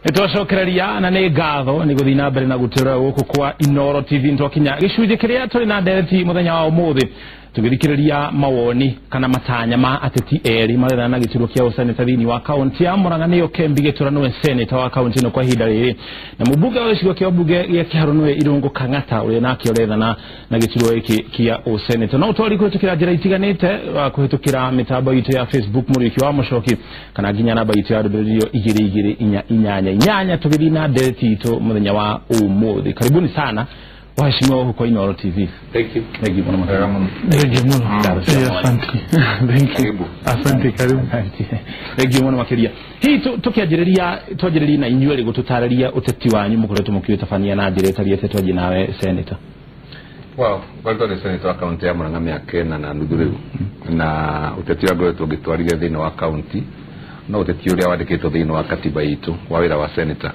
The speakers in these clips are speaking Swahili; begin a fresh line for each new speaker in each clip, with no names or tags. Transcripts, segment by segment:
Nitwacokereria na nĩ ngatho nĩ gũthina mbere na gũtĩra gũkũ kwa Inooro TV ntwakinya gĩcunjĩ kĩrĩa tũrĩ na ndereti mũthenya wa ũmũthĩ tũgĩthikĩrĩria mawoni kana matanya ma ateti eri marĩa na gĩturwa kĩa ũseneta thĩinĩ wa kaunti ya Murang'a nĩyo Kembi Gĩtura nĩwe seneta wa kaunti ĩno kwa ihinda rĩrĩ na mũmbunge wa gĩcigo kĩa ũmbunge gĩa Kĩharũ nĩwe Irũngũ Kang'ata ũrĩa nake ũrethana na gĩturwa gĩkĩ kĩa ũseneta no twarĩ kũhĩtũkĩra njĩra itiganĩte kũhĩtũkĩra mĩtambo itũ ya Facebook mũrĩki wa mũcoki kana nginya namba itũ ya ndũmĩrĩri 2288 tũgĩthiĩ na ndereti itũ mũthenya wa ũmũthĩ. Karibuni sana waheshimiwa huko Inooro TV.
Thank you.
Thank you mwana.
Thank you mwana. Asante. Thank you. Asante karibu.
Thank you mwana makiria. Hii twajereria na inyuere gututararia uteti wanyu mukoretwo mukiutabania na njira itariete twaje nawe senator.
Wow, walto ni senator wa kaunti ya Murang'a miaka 4 na nuthu riu. Na uteti wa ngoretwo gitwarire thini wa kaunti. No uteti uria wandikitwo thini wa katiba itu wa wira wa senator.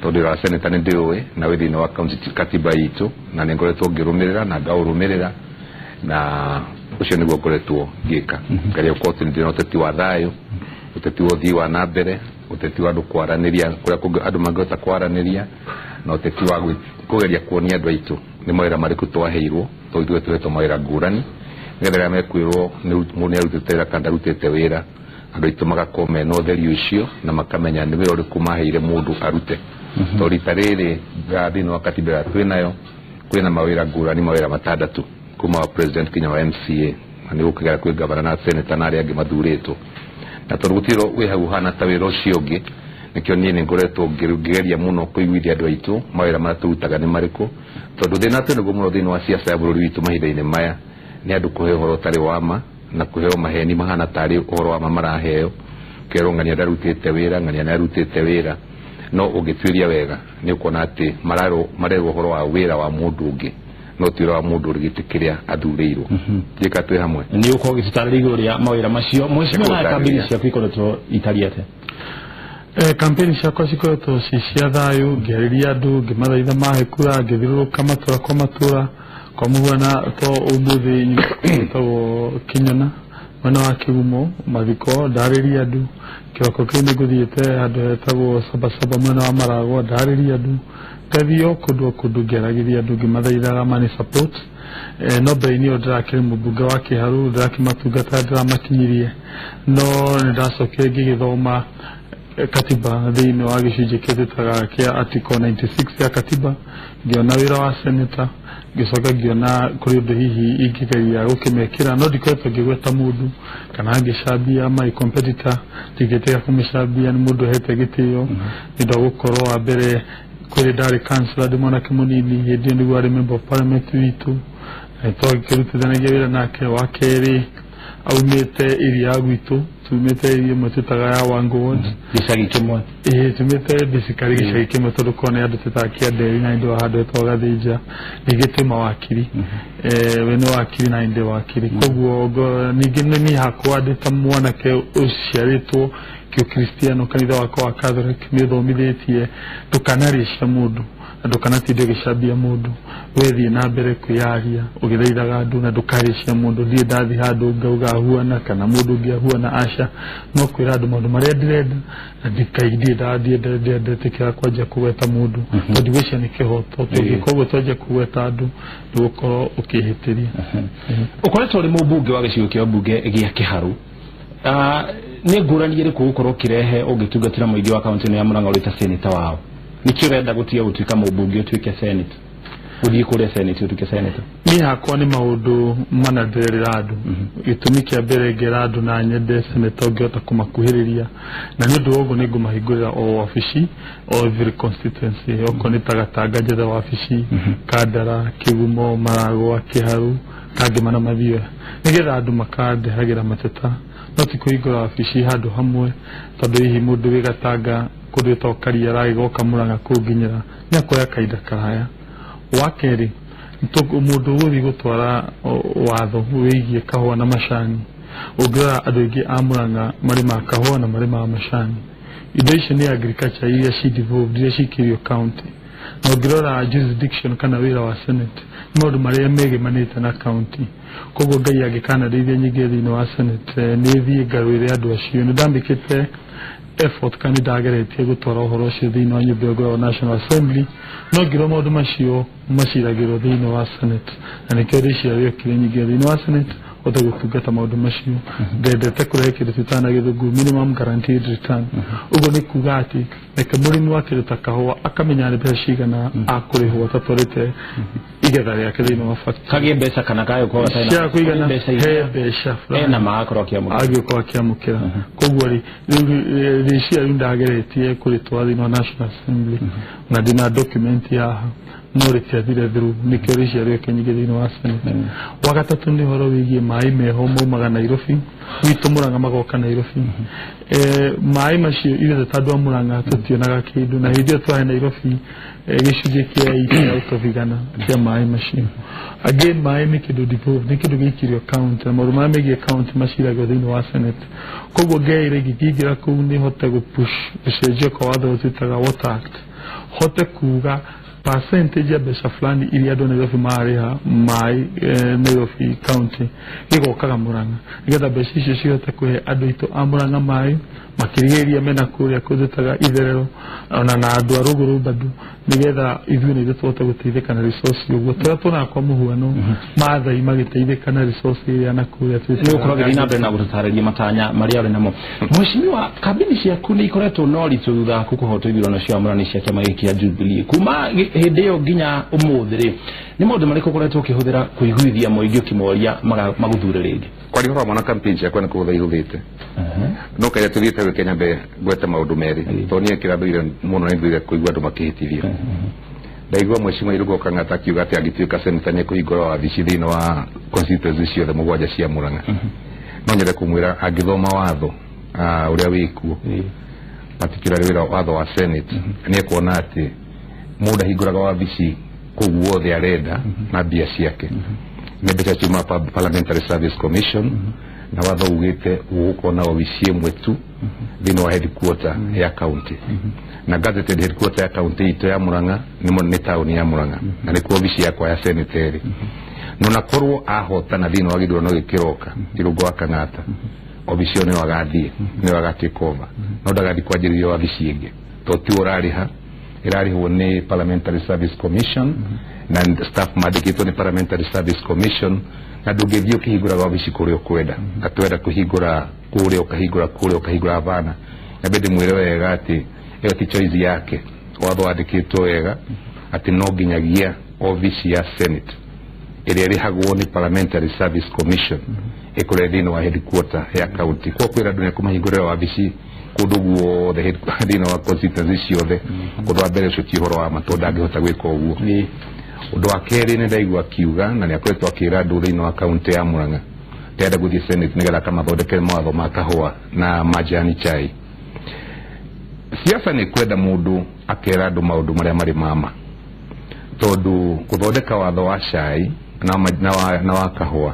Tondũ wa senator nĩ ndĩũĩ na wĩ thĩinĩ wa kaunti katiba itũ na nĩ ngoretwo ngĩrũmĩrĩra na ngaũrũmĩrĩra na ũcio nĩguo ngoretwo ngĩka ngaria opportunity na ũteti wa thayũ ũteti wa ũthii wa na mbere ũteti wa andũ kwaranĩria kũrĩa andũ mangĩhota kwaranĩria na ũteti wa kũgeria kuonia andũ aitũ nĩ mawĩra marĩkũ twaheirwo tondũ ithuĩ tũhetwo mawĩra ngũrani nĩgetha mekwĩrwo mũndũ nĩ arutĩte wĩra kana ndarutĩte wĩra andũ aitũ magakorwo mena ũtheri ũcio na makamenya nĩ wĩra ũrĩkũ maheire mũndũ arute. Rita rĩrĩ thĩinĩ wa katiba twĩnayo kwĩna mawĩra ngũrani mawĩra matandatu kuma wa president kinya wa MCA na nĩ gũkĩgera kwĩ gavana na senator na arĩa angĩ mathurĩtwo na tondũ gũtirwo wĩ hau hana ta wĩra ũcio ũngĩ nĩkĩo niĩ nĩ ngoretwo ngĩgeria mũno kũiguithia andũ aitũ mawĩra marĩa tũrutaga nĩ marĩkũ tondũ thĩna nĩguo mũno thĩinĩ wa siasa ya bũrũri witũ mahinda-inĩ maya nĩ andũ kũheo ũhoro ũtarĩ wa ma na kũheo maheni mahana tarĩ ũhoro wa ma maraheo kerwo ng'ania ndarutĩte wĩra ng'ania nĩarutĩte wĩra no ũngĩtuĩria wega nĩ ũkuona atĩ marerwo ũhoro wa wĩra wa mũndũ ũngĩ no ti wĩra wa mũndũ ũrĩ kĩrĩa athurĩirwo njĩka twĩ hamwe
nĩ ũkorwo ũgĩtutarĩria igũrũ rĩa mawĩra macio mwĩcimana kambĩni ciaku ikoretwo itariate.
Kampeni ciakwa cikoretwo ci cia thayũ ngĩarĩria andũ ngĩmathaitha mahe kura ngĩthiũrũrũka matũra kwa matũra kwa mũhuana to ũmũthĩ nyitagwo Kinyona mwena wa Kĩgumo mathiko ndarĩria andũ kĩroko kĩu nĩ ngũthiĩte handũ hetagwo Sabasaba mwena wa Maragwa ndarĩria andũ ngathiĩ kũndũ ngĩaragĩria andũ ngĩmathaithaga mani support no mbere-inĩ ĩyo ndĩrakĩrĩ mũmbunge wa Kĩharũ ndĩrakĩmatungata ndĩramakinyirie no nĩ ndacokire ngĩgĩthoma katiba thĩinĩ wa gĩcunjĩ kĩrĩa kĩa article 96 ya katiba ngĩona wĩra wa senator ngĩcoka ngĩona kũrĩ ũndũ hihi ingĩgeria gũkĩmekĩra no ndikoretwo ngĩgweta mũndũ kana ngĩcambia my competitor tigĩtĩga kũmĩcambia nĩ mũndũ hete gĩtĩo nĩ ũndũ wa gũkorwo wa mbere kũrĩ ndarĩ councillor ndĩ mwanake mũnini hĩndĩ ĩyo nĩguo arĩ member of parliament witũ tũgĩkĩrutithanagia wĩra nake wa kerĩ aumĩte iria gwitũ tumĩte iria ĩmwe twĩtaga ya Wangũ ward
gĩcagi kĩmwe
tumĩte basically gĩcagi kĩmwe tondũ kona andũ tũtaga Kĩanderi na indĩ wa handũ hetagwo Gathĩnja nĩgĩtĩ mawakiri we nĩ wakiri na indĩ wakiri koguo ningĩ nĩ hakwa ndĩ ta mwanake ũciarĩtwo Kĩũkristiano kanitha wakwa wa Catholic nĩ thomithĩtie ndũkanarĩcia mũndũ ndũkanatinde gĩcambia mũndũ wethiĩ na mbere kwĩyaria ũgĩthaithaga andũ na ndũkarĩcia mũndũ ndiĩ ndathi handũ ngauga ahuana kana mũndũ ũngĩ ahuana aca no kwĩra andũ maũndũ marĩa ndĩrenda na ndiendetĩkĩra kwanja kũgweta mũndũ tondũ gĩcia nĩ kĩhoto tũngĩka ũguo twanja kũgweta andũ ndũgũkorwo ũkĩhĩtĩria.
Ũkoretwo ũrĩ mũmbunge wa gĩcigo kĩa ũmbunge gĩa Kĩharũ nĩ ngũrani ĩrĩkũ gũkorwo ũkĩrehe ũngĩtungatĩra mũingĩ wa kaunti ya Murang'a ũrĩ ta senator wao nĩkĩo wenda gũtiga gũtuĩka mũmbunge ũtuĩke senator ũthiĩ kũrĩa senator ũtuĩke senator?
Niĩ hakwa nĩ maũndũ mana ndĩrerĩra andũ gĩtũmi kĩa mbere ngera andũ na nyende senator ũngĩhota kũmakuhĩrĩria na nĩ ũndũ wa ũguo nĩ ngũmahingũrĩra o wabici o every constituency okorwo nĩ ta Gatanga njethe wabici Kandara Kĩgumo Maragwa Kĩharũ kangĩma na Mathioya nĩgetha andũ makandehagĩra mateta no ti kũhingũra wabici handũ hamwe tondũ hihi mũndũ wĩ Gatanga kũndũ gwĩtagwo Karia aragĩgoka Murang'a kũnginyĩra nĩ akoya kahinda karaya. Wa kerĩ mũndũ ũgũthiĩ gũtwara watho wĩgiĩ kahũa na macani ũngĩrora andũ aingĩ a Murang'a marĩmaga kahũa na marĩmaga macani indo icio nĩ agriculture iria devolved iria cikĩrio county na ũngĩrora jurisdiction kana wĩra wa senate maũndũ marĩa megemanĩte na county koguo Ngai angĩkanarĩithia nyingĩ thĩinĩ wa senate nĩ thiĩ ngarũĩre andũ acio nĩ ndambĩkĩte effort kandi ndageretie gutwara uhoro cio thiini wa nyumba ya National Assembly no ngiro maundu macio maciragirwo thiini wa Senate na nikio riciario kire nyingi thiini wa Senate gutungata maundu macio ndendete kurehe kindu tutana githungu minimum guaranteed return ugo ni kuga ati reke murimi wa kiruta kahua akamenya ni mbeca cigana akurihwo tatwarite igetha riake thiini wa factory
kagie mbeca kana kayo kwa taina
cia kuigana mbeca
na maakoro akiamukira
agiko akiamukira koguo ri riciario ndageretie kuritwa thiini wa National Assembly na dina document ya no ritiathire through nikio riciario kinyingi thiini wa Senate wagatatu ni horo wigie mai meho maumaga Nairobi witu Murang'a magoka Nairobi mai macio ile tatu Murang'a tutionaga kindu na hidio twa Nairobi gicunje kia 8 out of igana kia mai macio again mai ni kindu devolve ni kindu gikirio account na maruma megi account maciraga thiini wa Senate koguo ngeire gikingira kuu ni hote gupush gicunje kwa watho utitaga Water Act hote kuga percentage ya mbeca fulani iria andu Nairobi mariha mai Nairobi county igokaga Murang'a nigetha mbeca icio cihote kuhe andu itu a Murang'a mai makirigeria mena kuria kuzitaga itherero ona na andu a ruguru badu nigetha ithuĩ nĩ tũhote gũteithĩka na resource ũguo tũrĩa tũna kwa mũhuano maathai magĩteithĩka na resource iria na kuria
nĩ ũkorwo gĩthiĩ na mbere na gũtaarĩria matanya marĩa ũrĩ namo mheshimiwa kabini ciaku nĩ ikoretwo no ritũ thutha kũhotwo ithurano cia mũrani cia kĩama gĩkĩ kĩa Jubilee kuma hĩndĩ ĩyo nginya ũmũthĩ rĩ nĩ maũndũ marĩkũ ũkoretwo ũkĩhũthĩra kũiguithia mũingĩ ũkĩmoria magũthure rĩngĩ
kwari horo mwana campaign ciakwa nĩ kũhũtha irũthĩte no kaja tuthiĩte gwĩ Kenya mbere gwete maũndũ merĩ to niĩ kĩrathũire mũno nĩ nduire kũigua andũ makĩhĩtithio ndaigua mheshimiwa Irungu Kang'ata akiuga atĩ angĩtuĩka senator nĩ kũhingũra wabici thĩinĩ wa constituency ciothe mũgwanja cia Murang'a no nyende kũmwĩra angĩthoma watho ũrĩa wĩkuo particularly wĩra watho wa Senate nĩ ekuona atĩ mũndũ ahingũraga wabici kũu guothe arenda na mbia ciake nĩ mbeca ciuma Parliamentary Service Commission na watho ugĩte gũgũkorwo na wabici ĩmwe tu thĩinĩ wa headquarter ya county na gazetted headquarter ya county itũ ya Murang'a nĩ taũni ya Murang'a na nĩ kuo wabici yakwa ya senate no nakorwo ahotana thĩinĩ wa gĩthurano gĩkĩroka Irungu wa Kang'ata wabici ĩyo nĩ wagathiĩ nĩ wagatake over no ndagathiĩ kwanjĩrĩria wabici ĩngĩ to ti ũrarĩha ĩrarĩhwo nĩ Parliamentary Service Commission na staff mandĩkĩtwo nĩ Parliamentary Service Commission na ndũngĩthiĩ ũkĩhingũra wabici kũrĩa ũkwenda atwenda kũhingũra kũrĩa ũkahingũra Havana na bende mwĩre wega atĩ ĩyo ti choice yake watho wandĩkĩtwo wega atĩ no nginyagia wabici ya Senate ĩrĩa ĩrĩhagwo nĩ Parliamentary Service Commission ĩkũrĩa thĩinĩ wa headquarter ya county kwa kwĩra andũ nĩ kũmahingũrĩra wabici kũndũ guothe thĩinĩ wa constituency ciothe ũndũ wa mbere ũcio ti ũhoro wa ma tondũ ndangĩhota gwĩka ũguo ũndũ wa kerĩ nĩ ndaigua akiuga na nĩ akoretwo akĩra andũ thĩinĩ wa kaunti ya Murang'a tenda gũthiĩ Senate nĩgetha kamathondekere mawatho ma kahũa na majani chai siasa nĩ kwenda mũndũ akera andũ maũndũ marĩa marĩ mama tondũ gũthondeka watho wa chai na wa kahũa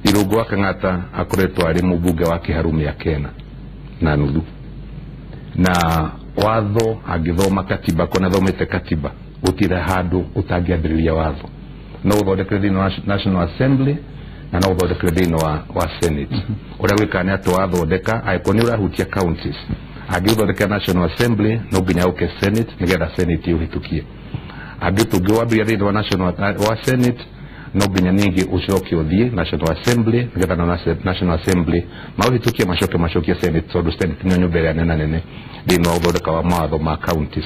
Irungu wa Kang'ata akoretwo arĩ mũmbunge wa Kĩharũ mĩaka 4 na nuthu na watho angĩthoma katiba kona thomete katiba gũtira handũ ũtangĩambĩrĩria watho no ũthondeke thĩinĩ wa National Assembly na no ũthondeke thĩinĩ wa Senate ũrĩa gwĩka nĩ atĩ wathondeka angĩkorwo nĩ ũrahutia counties angĩthondeka National Assembly no nginya ũke Senate nĩgetha Senate ũhĩtũkie angĩtũngĩ wambĩrĩria thĩinĩ wa Senate no nginya ningĩ ũcoke ũthiĩ National Assembly nĩgetha National Assembly maũhĩtũkie macoke Senate tondũ Senate nĩ nyũmba ĩrĩa nene thĩinĩ wa ũthondeka wa mawatho ma counties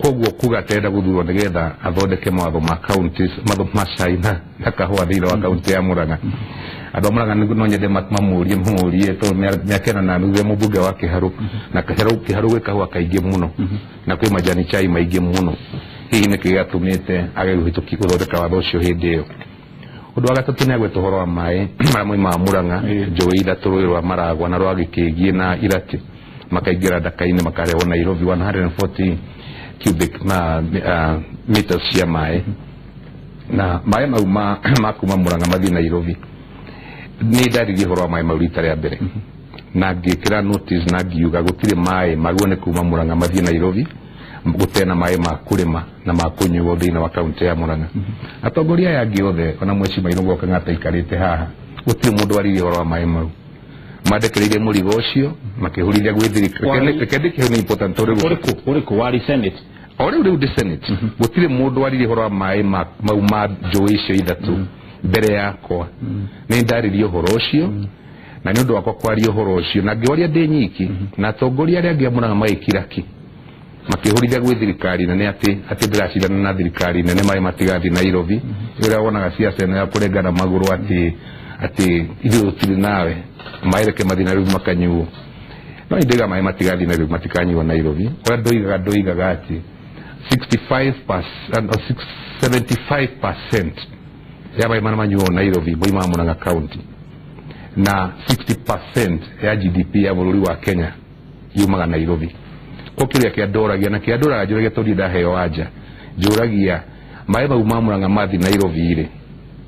koguo kuga atenda gũthurwo nĩgetha athondeke mawatho ma counties ma China na kahũa thĩinĩ wa county ya Murang'a andũ a Murang'a no nyende mamũrie tondũ mĩaka 4 na nuthu mũmbunge wa Kĩharũ na Kĩharũ gwĩ kahũa kaingĩ mũno na kwĩ majani chai maingĩ mũno hihi nĩkĩ gĩatũmĩte age gũhĩtũkia gũthondeka watho ũcio hĩndĩ ĩyo ũndũ wa gatatũ nĩ agweta ũhoro wa maĩ marĩa moimaga Murang'a njũĩ ithatũ rũĩ rwa Maragwa na rwa Gĩkĩgie na Iratĩ makaingĩra ndaka-inĩ makarehwo Nairobi 140 cubic meters cia maĩ na maĩ mau ma kuma Murang'a mathiĩ Nairobi nĩ ndaririe ũhoro wa maĩ mau rita rĩa mbere na ngĩkĩra notice na ngiuga gũtirĩ maĩ maguo nĩ kuma Murang'a mathiĩ Nairobi gũtena maĩ ma kũrĩma na ma kũnyuo thĩinĩ wa kaunti ya Murang'a atongoria aya angĩ othe ona mheshimiwa Irungu Kang'ata aikarĩte haha gũtirĩ mũndũ waririe ũhoro wa maĩ mau madekereire mũrigo ũcio makĩhũrithia gwĩthirikari reke nĩ important
ũrĩkũ wari senate
rĩu ndĩ senate gũtirĩ mũndũ warire ũhoro wa maĩ mau ma njũĩ icio ithatũ mbere yakwa nĩ ndarĩrie ũhoro ũcio na nĩ ũndũ wakwa kwaria ũhoro ũcio na ngĩwaria ndĩ nyiki na atongoria arĩa angĩ a Mũrang'a magĩkira ki makĩhũrithia gwĩ thirikari nene atĩ ndĩracindana na thirikari nene maĩ matigathi Nairobi ĩrĩa wonaga ciaca ĩno ya kũrengana magũrũ atĩ ithuĩ tũtirĩ nawe maĩ reke mathi Nairobi makanyuo no indiga maĩ matigathi Nairobi matikanyuo Nairobi ũrĩa ndoigaga atĩ 75% ya maĩ marĩa manyuo Nairobi moimaga Mũrang'a county na 60% ya GDP ya bũrũri wa Kenya yumaga Nairobi kwa kĩrĩa kĩandoragia na kĩandoraga njũragia tondũ ndaheo anja njũragia maĩ mau ma Mũrang'a mathi Nairobi rĩ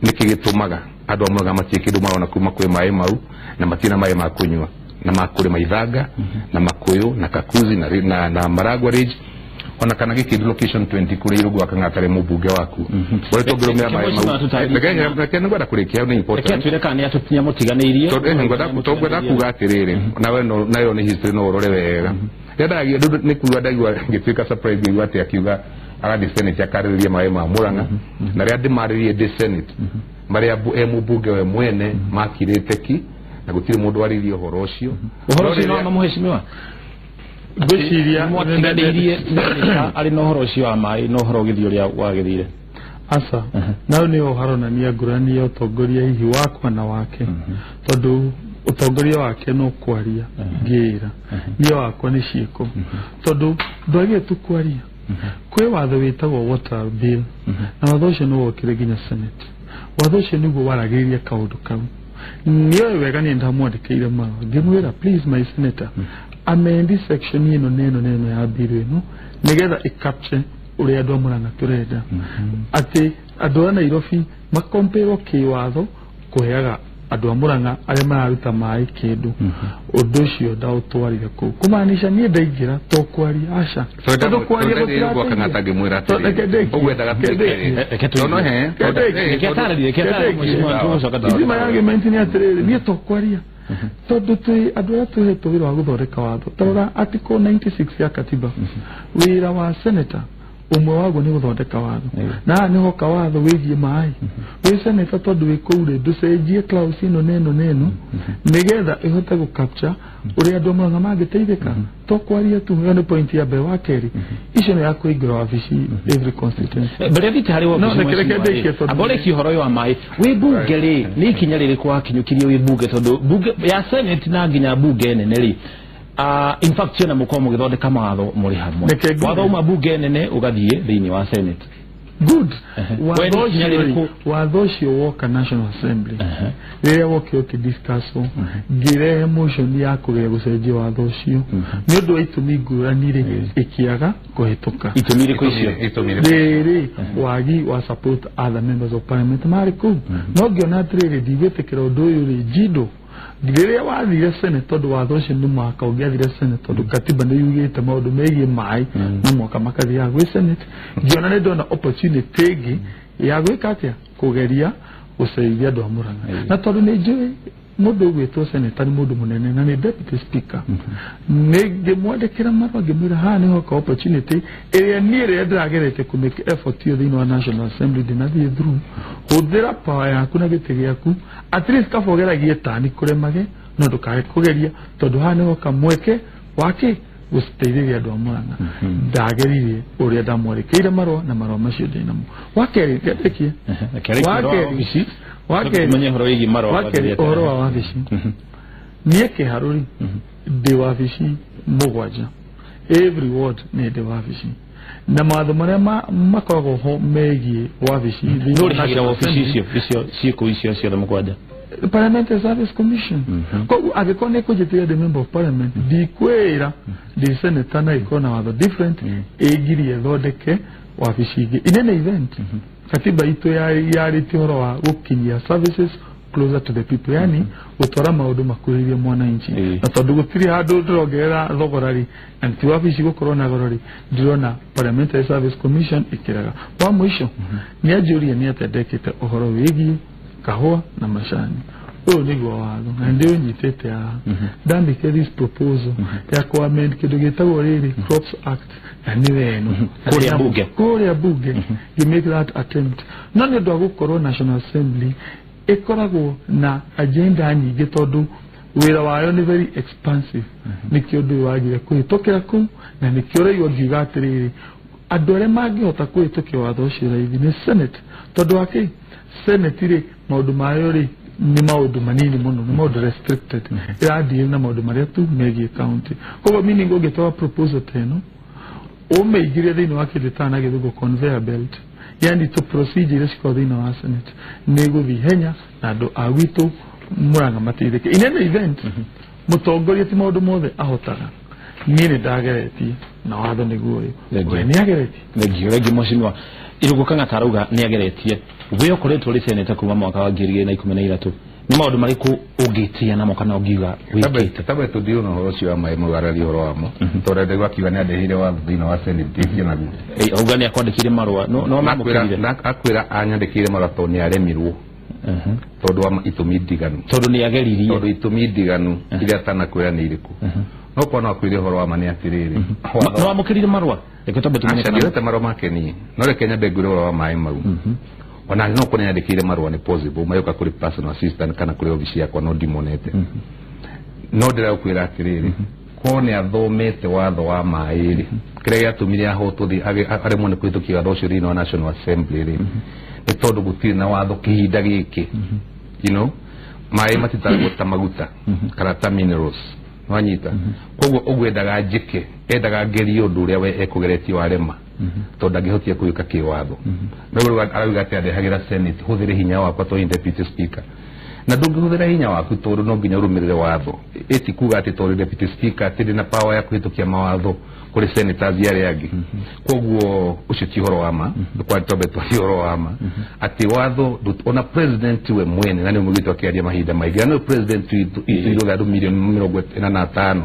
nĩkĩ gĩtũmaga andũ a Mũrang'a matie kĩndũ marona kuma kwĩ maĩ mau na matina maĩ ma kũnyua na makũrĩma ithanga na Makũyũ na Kakuzi na Maragua Ridge ona kana gĩkĩndũ location 20 kũrĩa Irũngũ akang'atare mũmbunge waku ũrĩa tũngĩrũmĩra maĩ mau reke nĩngwenda kũrĩkia nĩ important
reke kana atunya mũtiganĩirie
tondũ kuga atĩrĩrĩ nayo nĩ history no ũrore wega ndagĩa nĩ kuga ndagua ngĩtuĩka surprise ngĩigua atĩ akiuga agathi senate akarĩrĩria maĩ ma Mũrang'a na rĩa ndĩmarĩrĩrie ndĩ senate marĩa mũmbunge we mwene makirĩte ki na gũtirĩ mũndũ warĩrie ũhoro ũcio
no mũheshimiwa
gwĩciria
mũtiganĩirie arĩ na ũhoro ũcio wa maĩ no ũhoro ũgĩthiĩ ũrĩa wagĩthire
asa nayo nĩ ũharonania ngũrani ya ũtongoria hihi wakwa na wake tondũ ũtongoria wake no kwaria ngĩra niyo wakwa nĩ ciĩko tondũ ndwagĩrĩire tu kwaria kwĩ watho wĩtagwo water bill na watho ũcio nĩ wokire nginya senate watho ũcio nĩguo waragĩrĩria kaũndũ kau niyo wega nĩ ndamwandĩkĩire marũa ngĩmwĩra please my senator amendi section ĩno neno ya bill ĩno nĩgetha ĩcapture ũrĩa andũ a Mũrang'a tũrenda atĩ andũ a Nairobi makompĩrwo kĩwatho kũheaga andũ a Mũrang'a arĩa mararuta maĩ kĩndũ ũndũ ũcio ndaũtwarire kũu kũmaanisha niĩ ndaingĩra to kwaria aca
tondũ kwaria gũtiratangĩmwĩra atĩ ũgwendaga
izima ya argument nĩ atĩrĩrĩ niĩ to kwaria tondũ twĩ andũ arĩa tũhetwo wĩra wa gũthondeka watho tarora article 96 ya katiba wĩra wa senator umwe waguo nĩ gũthondeka watho na nĩ hoka watho wĩgiĩ maĩ wĩ senator tondũ wĩ kũu rĩ ndũcenjie clause ĩno neno nĩgetha ĩhote gũcapture ũrĩa andũ a Mũrang'a mangĩteithĩka to kwaria tu nĩ point ya mbere wa kerĩ icio nĩ ya kũingĩra wabici every constituency
mbere thita harĩ wabici aboreki ũhoro wa maĩ wĩ bunge rĩ nĩ ikinya rĩrĩkũ wakinyũkirie wĩ bunge tondũ bunge ya senate na nginya bunge nene rĩ in fact yena mũkorwo mũgĩthondeka mawatho mũrĩ hamwe watho uma bunge nene ũgathiĩ thĩinĩ wa senate
good watho ũcio woka national assembly rĩrĩa wokire ũkĩdiscusswo ngĩrehe motion ya kũgeria gũcenjia watho ũcio nĩ ũndũ wa itũmi ngũrani rĩ ĩkĩaga kũhĩtũka
itũmi irĩkũ icio
rĩrĩ wagi wa support other members of parliament marĩ kũu no ngĩona atĩrĩrĩ ndigwĩtĩkĩra ũndũ ũyũ rĩ njindo rĩrĩa wathire senate tondũ watho ũcio nĩ mwaka ũngĩathire senate tondũ katiba nĩ yugĩte maũndũ megiĩ maĩ na mwaka makathiaga gwĩ senate ngĩona nĩ ndona opportunity ĩngĩ ya gwĩka atĩa kũgeria gũceithia andũ a Mũrang'a na tondũ nĩ njũĩ mũndũ ũgwĩtwo senator nĩ mũndũ mũnene na nĩ deputy speaker nĩ ngĩmwandĩkĩra marũa ngĩmwĩra haha nĩ hoka opportunity ĩrĩa niĩ rĩrĩa ndĩragerete kũ make effort ĩyo thĩinĩ wa national assembly ndĩnathiĩ through hũthĩra power yaku na gĩtĩ gĩaku at least kaba ũgeragie tani kũremage no ndũkae kũgeria tondũ haha nĩ hoka mweke wake gũteithĩrĩria andũ a Mũrang'a ndageririe ũrĩa ndamwandĩkĩire marũa na marũa macio ndĩnamo wakerĩ ngĩandĩkie wakeri ũhoro wa wabici niĩ kĩharũri ndĩ wabici mũgwanja every ward nĩ ndĩ wabici na mawatho marĩa makoragwo ho megiĩ wabici
thĩinĩ wa wabici icio ciĩkũ icio ciothe mũgwanja
Parliamentary Service Commission koguo angĩkorwo nĩ kũnjĩtĩria ndĩ member of parliament ndikwĩra ndĩ senator na ĩkorwo na watho different ĩngirie thondeke wabici ingĩ inene event katiba itũ yarĩtie ũhoro wa gũkinyia services closer to the people yani gũtwara maũndũ makuhĩrĩrie mwananchi na tondũ gũtirĩ handũ ndĩrongerera thogora rĩ na ti wabici gũkorwo na goro rĩ ndĩrona Parliamentary Service Commission ĩkĩraga wa mũico nĩ anjũria nĩ atendekete ũhoro wĩgiĩ kahũa na macani nigwa watho na ndio nyitete ya ndandike this proposal ya ku amend kidu gitagwo riri Crops Act na niwe eno kuria bunge you make that attempt none ndo gukorwo National Assembly ikoragwo na agenda nyingi tondu wira wayo ni very expansive nikio ndu wagire kuhitokera ku na nikio rei ongiuga atiriri andu aria mangihota kuhitukia watho ucio raithi ni Senate tondu wake Senate ri maundu mayo ri ni maundu manini muno ni maundu restricted irathii na maundu maria tu megie county koguo meaning ungitoa proposal teno umeigire thiini wa kiditana githugo conveyor belt yani to procedure cio thiini wa Senate ni guthi henya na andu agwitu Muranga matithike in any event mutongoria ti maundu mothe ahotaga nini ndageretie na watho niguo we ni ageretie
ngi mheshimiwa irugo kanga tarauga ni ageretie we okoretwo ri seneta kuma mwaka wa 2013 ni maundu mariku ungitia namo kana ungiuga wikite
tabetu ndio no horo cio mai mugarari horo wamo torede gwakiwa ni andehire wa thina wa senate dio na
auga ni akwandikire marwa no
akwira anyandikire marwa to ni aremirwo tondu wa itumi ndiganu
tondu ni ageririe
tondu itumi ndiganu iria tanakwira ni iriku no kwa no kwire horo wa mani atiriri
no amukirire marwa ekotabe tumene
kana ndirete marwa make ni no reke nyabe ngure horo wa mai mau ona no kuna yandikire marwa ni possible mayoka kuri personal assistant kana kuri office yakwa no dimonete no ndira kwira atiriri ko ni athomete watho wa mairi kire yatumire aho tuthi are mone kwitukia watho ucio thini wa National Assembly ri ni tondu gutiri na watho kihinda giki you know mai matitagwo ta maguta kana ta minerals wanyita koguo ugwendaga njike endaga ngerio ndu uria we ekugeretie warema tondu angihotia kuyuka kiwatho no arauga ati adehagira Senate huthire hinya wakwa to deputy speaker na ndungihuthira hinya waku tondu no nginya urumirire watho eti kuga ati tondu deputy speaker ati na power ya kuhitukia mawatho kuri senators yale yagi koguo ucio ti horo wama kwa tobe to horo wama ati watho ona president we mwene nani umugitwa kiaria mahinda maigi no president ito ga milioni 45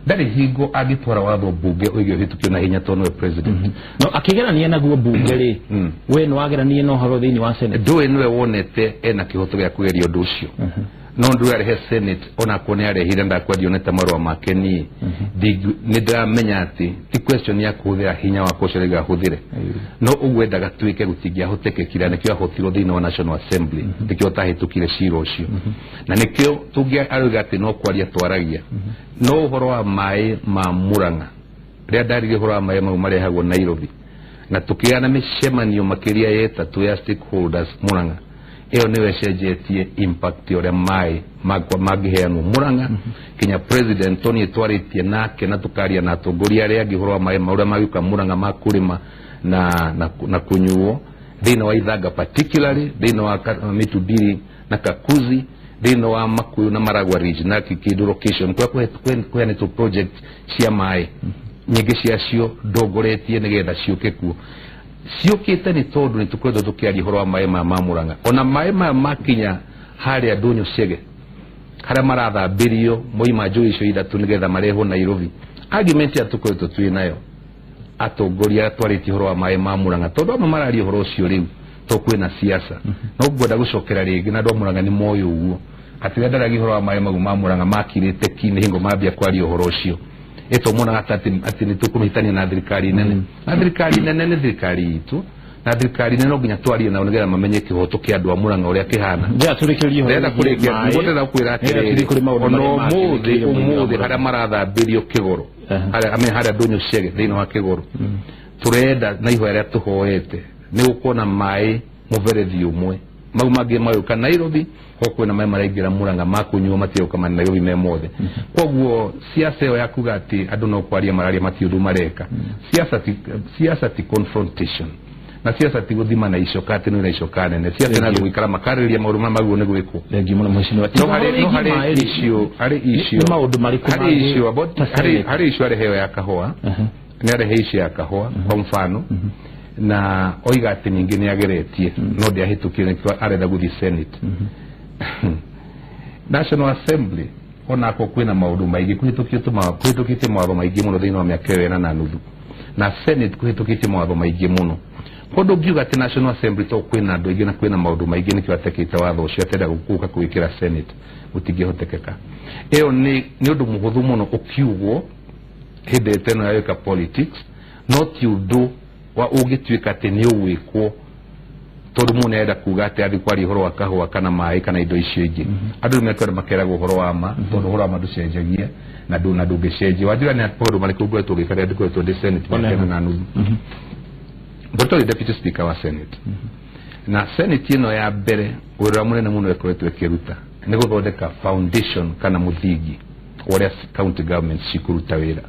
ndari higo agitwara watho bunge uigio hitukio na hinya tono president
no akigerania naguo bunge ri we no agerania no horo thini wa senate
nduwe niwe wonete ena kihoto gya kugeria undu ucio no ndu ari Senate ona kone ari hirenda kwa dioneta marwa make ni ndamenya ati ti question ya kuthira hinya wa kocerega huthire no ugwenda gatwike gutigia hotekekira nikio ahotiro thini wa National Assembly nikio tahitukire ciro ucio na nikio tugia aruga ati no kwaria twaragia no horo wa mai ma Muranga ria darire horo wa mai ma marehagwo Nairobi na tukiana mishemanio makiria yeta tu ya stakeholders Muranga eo niwe cenjetie impact ore mai magiheanwo Muranga kinya president Tony twaritie nake na tukaria na atongoria aria angihorwa mai maura magika Muranga makurima na kunyuo thina wa Ithaga particularly thina wa Mitubiri na Kakuzi thina wa Makuyu na Maragwa region na Kikidu location kwa ni to project cia mai nyingi ciacio ndogoretie nigetha ciuke ku ciukite ni tondu ni tukwenda tukiari horo wa mai ma Muranga ona mai ma makinya hari adonyo cege hara maratha birio moima njui icio ithatu nigetha mareho Nairobi argument ya tukwenda twi nayo atongoria twariti horo wa mai ma Muranga tondu ama marari horo ucio riu to kwina siasa no gwenda gucokera ringi na ndo Muranga ni moyo uguo atiwendaragi horo wa mai ma Muranga makirite kini hingo mabia kwari horo ucio eto mona ati ni tukumhitania na thirikari nene na thirikari nene ni thirikari itu na thirikari nene nginya twari na onegera mamenye kihoto kia andu a Muranga uria kihana
ndia turikirie ho
ndenda kurikia ngotera kwira ati ono muthi hara marathambirio kigoro hara ndonyo ciege thini wa kigoro turenda na iho aria tuhoete ni ukona mai muverethi umwe mau magi mayuka Nairobi ko kwina mai maraingira Muranga makunyuo matio kama Nairobi memothe koguo siasa yo yakuga ati andu no kwaria mararia matiundu mareka siasa ti confrontation na siasa ti guthima na icokati no na icokane ne siasa na gwikara makariria maundu maguo ne gwiko
lengi muno mheshimiwa
no hari issue
maundu mariku
hari issue about hari issue ari heyo ya kahua ni ari issue ya kahua kwa mfano na oiga ati ningi ni ageretie no dia hitukire kwa arenda guthi Senate National Assembly ona ko kwina maundu maigi kuhitukite mawatho maigi muno thini wa miaka 2 na nuthu na Senate kuhitukite mawatho maigi muno kondo ngiuga ati National Assembly to kwina andu aingĩ na kwina maundu maingĩ nikio atekĩte watho ũcio atenda gũkũka gwĩkĩra Senate gũtingĩhotekeka. Ĩyo nĩ ũndũ mũhũthũ mũno ũkiugwo hĩndĩ ĩteno ya wĩka politics, no ti ũndũ wa ũngĩtuĩka atĩ nĩ ũgwĩkwo tondũ mũndũ nĩarenda kuga atĩ athiĩ kwaria ũhoro wa kahũa kana maĩ kana indo icio ingĩ. Andũ nĩmekwenda makeragwo ũhoro wa ma tondũ ũhoro wa ma ndũcenjagia na ndũngĩcenjia. Wajua nĩ maũndũ marĩkũ ngoretwo ngĩka rĩrĩa ndĩkoretwo ndĩ Senate mĩaka na nuthu. Ngoretwo ndĩ Deputy Speaker wa Senate. Na Senate ĩno ya mbere wĩra mũnene mũno ĩkoretwo ĩkĩruta nĩ gũthondeka foundation kana mũthingi ũrĩa county governments cikũruta wĩra.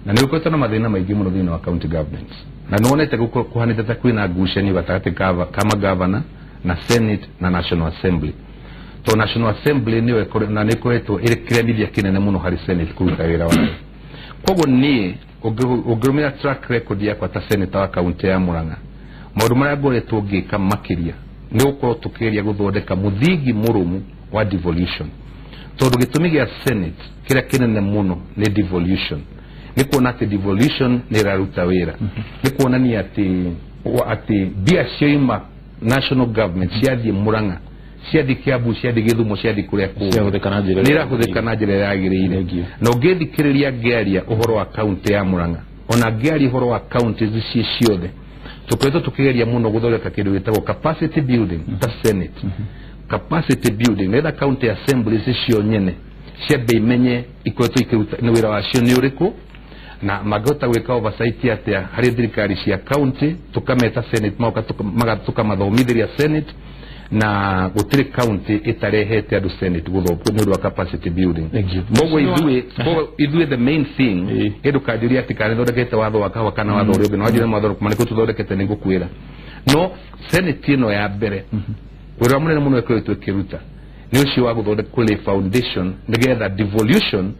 Na nĩ gũkoretwo na mathĩna maingĩ mũno thĩinĩ wa county governments. Na nĩwonete kũhanĩte ta kwĩna ngucanio gatagatĩ kama governor na Senate na National Assembly. To National Assembly nĩyo ĩkoretwo ĩrĩ kĩremithia kĩnene mũno harĩ Senate kũruta wĩra wayo. Koguo niĩ ũngĩrũmĩrĩra track record yakwa ta senator wa kaunti ya Murang'a, maũndũ marĩa ngoretwo ngĩka makĩria nĩ gũkorwo tũkĩgeria gũthondeka mũthingi mũrũmu wa devolution. Tondũ gĩtũmi gĩa Senate kĩrĩa kĩnene mũno nĩ devolution. Nĩ kuona atĩ devolution nĩ ĩraruta wĩra. Nĩ kuonania atĩ mbia cioima national government ciathiĩ Murang'a, ciathiĩ Kiambu, ciathiĩ Gĩthumo, ciathiĩ kũrĩa kũngĩ nĩ irahũthĩka na njĩra yagĩrĩire. Na ũngĩthikĩrĩria ngĩaria ũhoro wa kaunti ya Murang'a, ona ngĩaria ũhoro wa counties ici ciothe, tũkoretwo tũkĩgeria mũno gũthondeka kĩndũ gĩtagwo capacity building ta Senate. Capacity building nĩgetha county assemblies icio nyene ciambe imenye ikoretwo ikĩruta wĩra wacio nĩ ũrĩkũ, na magota gwĩka oversight atĩa harĩ thirikari cia county, tukameta Senate tukamathomithĩria Senate, na gũtirĩ county ĩtarehete andũ Senate gũthomithio nĩ ũndũ wa capacity building. Moguo ithuĩ the main thing ndũkanjũria atĩ kana thondekete watho wa kahũa kana watho ũrĩa ũngĩ, no wanjĩre watho marĩkũ tũthondekete nĩ ngũkwĩra. No Senate ĩno ya mbere wĩra mũnene mũno ĩkoretwo ĩkĩruta nĩ ũcio wa gũthondeka foundation nĩgetha devolution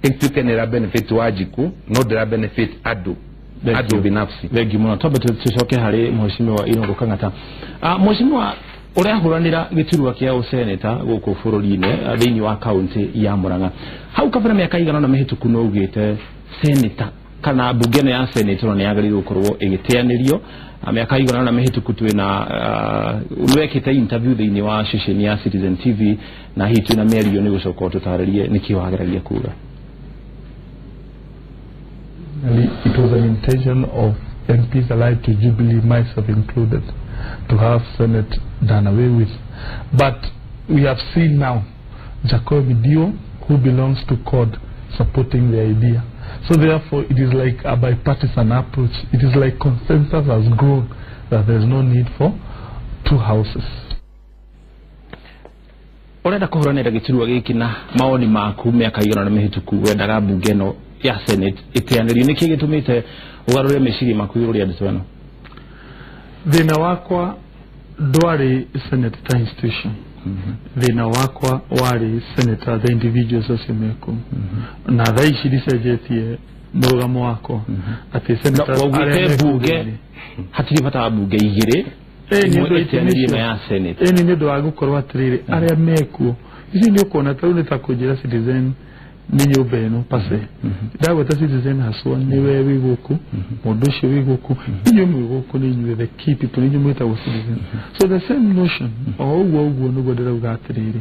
ĩtuĩke nĩ ĩra benefit Wanjiku no ndĩra benefit andũ binafsi.
Thengi mũno. Twambe tũcoke harĩ Mheshimiwa Inooro Kang'ata. Mheshimiwa ũrahũranĩra gĩturwa kĩa ũseneta gũkũ bũrũri-inĩ thĩinĩ wa kaunti ya Murang'a. Hau kabere mĩaka igana na mĩhĩtũku no ugĩte seneta kana mbunge ĩno ya seneta nĩ yagĩrĩirwo gũkorwo ĩgĩteanĩrio. Mĩaka igana na mĩhĩtũku twĩna wekĩte interview thĩinĩ wa ceceni ya Citizen TV na hihi twĩna mĩario nĩ gũcoka ũtũtarĩrie nĩkĩ wageragia kuga.
It was an intention of MPs allied to Jubilee, myself included, to have Senate done away with. But we have seen now Jacob Dio, who belongs to CORD, supporting the idea. So therefore it is like a bipartisan approach. It is like consensus has grown that there is no need for two houses.
Ũrenda kũhũranĩra gĩturwa gĩkĩ na maoni maku mĩaka igana na mĩhĩtũku wendaga mbunge ĩno ya Senate ĩteanĩrio, nĩkĩ gĩtũmĩte ũgarũre meciria maku igũrũ rĩa andũ ano?
Thĩna wakwa ndwarĩ Senate ta institution. Thĩna wakwa warĩ Senator the individuals acio mekuo. Na thaa ici ndicenjetie mũrũgamo wakwa atĩ Senator
arĩa mbunge hatirĩ bata wa mbunge igĩrĩ
nĩ ũndũ wa gũkorwo atĩrĩrĩ arĩa mekuo. Ici nĩ ũkuona ta rĩu nĩ ta kũnjĩra Citizen nĩ nyũmba ĩno pase ndagweta Citizen haswa nĩwe wĩ gũkũ, mũndũ ũcio wĩ gũkũ, inyuĩ mwĩ gũkũ nĩ inyuĩ the key people, nĩ inyuĩ mwĩtagwo Citizen. So the same notion o ũguo nĩguo ndĩrauga atĩrĩrĩ